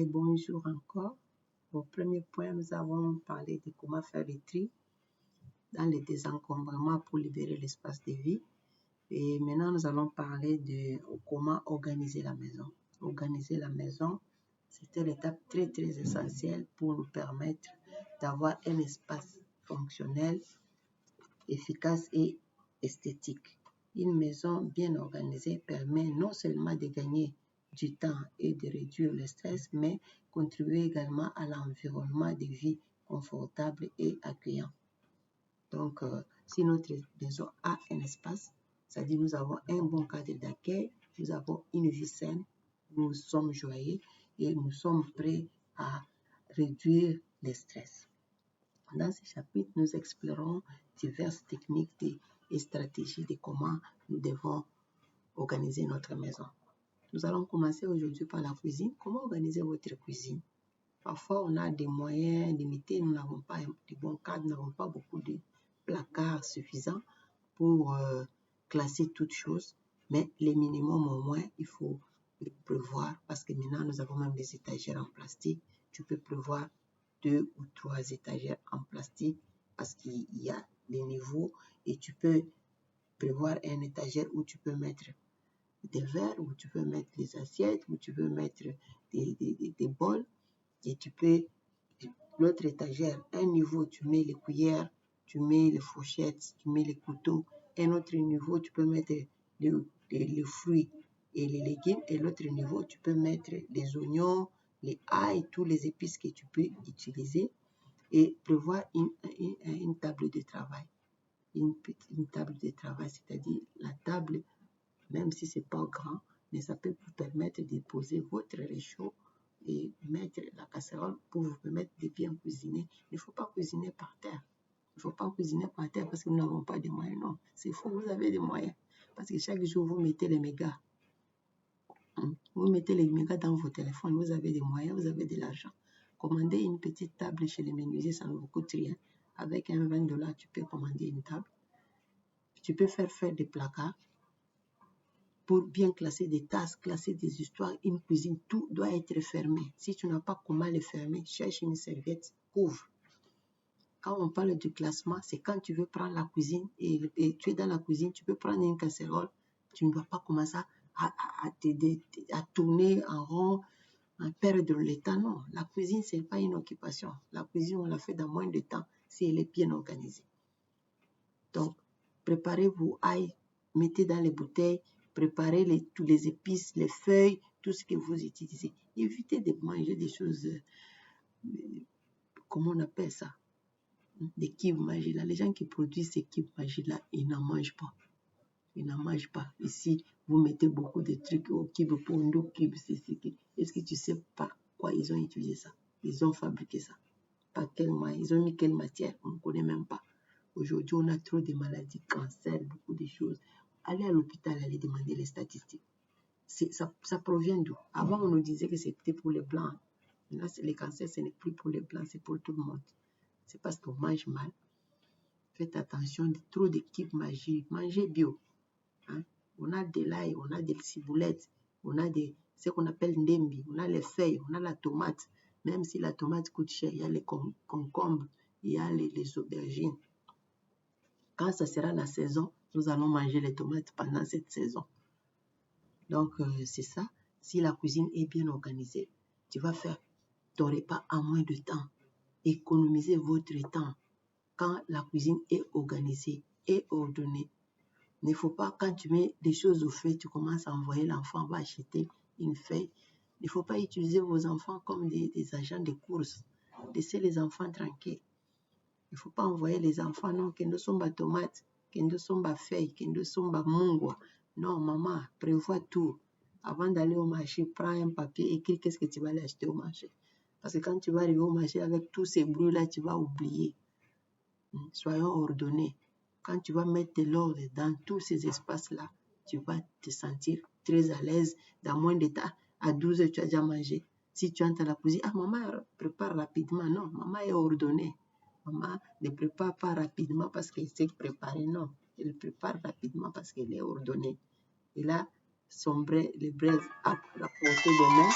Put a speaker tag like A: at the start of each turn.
A: Bonjour encore. Au premier point, nous avons parlé de comment faire le tri dans les désencombrements pour libérer l'espace de vie. Et maintenant, nous allons parler de comment organiser la maison. Organiser la maison, c'était l'étape très essentielle pour nous permettre d'avoir un espace fonctionnel, efficace et esthétique. Une maison bien organisée permet non seulement de gagner du temps et de réduire le stress, mais contribuer également à l'environnement de vie confortable et accueillant. Donc, si notre maison a un espace, c'est-à-dire nous avons un bon cadre d'accueil, nous avons une vie saine, nous sommes joyeux et nous sommes prêts à réduire le stress. Dans ce chapitre, nous explorerons diverses techniques et stratégies de comment nous devons organiser notre maison. Nous allons commencer aujourd'hui par la cuisine. Comment organiser votre cuisine? Parfois, on a des moyens limités, nous n'avons pas de bons cadres, nous n'avons pas beaucoup de placards suffisants pour classer toutes choses, mais les minimums au moins, il faut les prévoir parce que maintenant, nous avons même des étagères en plastique. Tu peux prévoir 2 ou 3 étagères en plastique parce qu'il y a des niveaux et tu peux prévoir un étagère où tu peux mettre des verres, où tu peux mettre des assiettes, où tu peux mettre des bols et tu peux, l'autre étagère, un niveau, tu mets les cuillères, tu mets les fourchettes, tu mets les couteaux, un autre niveau, tu peux mettre les fruits et les légumes et l'autre niveau, tu peux mettre les oignons, les ail, tous les épices que tu peux utiliser et prévoir une table de travail. Une table de travail, c'est-à-dire la table, même si ce n'est pas grand, mais ça peut vous permettre de poser votre réchaud et mettre la casserole pour vous permettre de bien cuisiner. Il ne faut pas cuisiner par terre. Il ne faut pas cuisiner par terre parce que nous n'avons pas de moyens. Non, c'est faux, vous avez des moyens. Parce que chaque jour, vous mettez les mégas. Vous mettez les mégas dans vos téléphones, vous avez des moyens, vous avez de l'argent. Commandez une petite table chez les menuisiers, ça ne vous coûte rien. Avec un $20, tu peux commander une table. Tu peux faire des placards pour bien classer des tasses, classer des histoires, une cuisine. Tout doit être fermé. Si tu n'as pas comment le fermer, cherche une serviette, couvre. Quand on parle du classement, c'est quand tu veux prendre la cuisine et tu es dans la cuisine, tu peux prendre une casserole. Tu ne dois pas commencer à tourner en rond, à perdre le temps. Non, la cuisine, ce n'est pas une occupation. La cuisine, on la fait dans moins de temps si elle est bien organisée. Donc, préparez vos ail, mettez dans les bouteilles, préparez tous les épices, les feuilles, tout ce que vous utilisez. Évitez de manger des choses, comment on appelle ça? Des kibs magie là. Les gens qui produisent ces kibs magie là, ils n'en mangent pas. Ils n'en mangent pas. Ici, vous mettez beaucoup de trucs au kib, pour nos kibs, est-ce que tu sais par quoi ils ont utilisé ça? Ils ont fabriqué ça. Par quel moyen? Ils ont mis quelle matière? On ne connaît même pas. Aujourd'hui, on a trop de maladies, cancer, beaucoup de choses. Allez à l'hôpital, allez demander les statistiques. Ça provient d'où? Avant, on nous disait que c'était pour les blancs. Maintenant, les cancers, ce n'est plus pour les blancs, c'est pour tout le monde. C'est parce qu'on mange mal. Faites attention, trop d'équipes magiques. Mangez bio. Hein? On a de l'ail, on a des ciboulettes, on a ce qu'on appelle ndembi, on a les feuilles, on a la tomate. Même si la tomate coûte cher, il y a les concombres, il y a les aubergines. Quand ça sera la saison, nous allons manger les tomates pendant cette saison. Donc, c'est ça. Si la cuisine est bien organisée, tu vas faire ton repas en moins de temps. Économisez votre temps. Quand la cuisine est organisée et ordonnée, il ne faut pas, quand tu mets des choses au feu, tu commences à envoyer l'enfant, va acheter une feuille. Il ne faut pas utiliser vos enfants comme des agents de course. Laissez les enfants tranquilles. Il ne faut pas envoyer les enfants, non, qu'ils ne sont pas tomates, qu'ils ne sont pas feuilles, qu'ils ne sont pas mungwa. Non, maman, prévois tout. Avant d'aller au marché, prends un papier, écris qu'est-ce que tu vas aller acheter au marché. Parce que quand tu vas arriver au marché avec tous ces bruits-là, tu vas oublier. Soyons ordonnés. Quand tu vas mettre de l'ordre dans tous ces espaces-là, tu vas te sentir très à l'aise. Dans moins de temps, à 12 heures, tu as déjà mangé. Si tu entres à la cuisine, maman prépare rapidement. Non, maman est ordonnée. Maman ne prépare pas rapidement parce qu'elle sait préparer. Non, elle prépare rapidement parce qu'elle est ordonnée. Et là, les braises à la portée de main.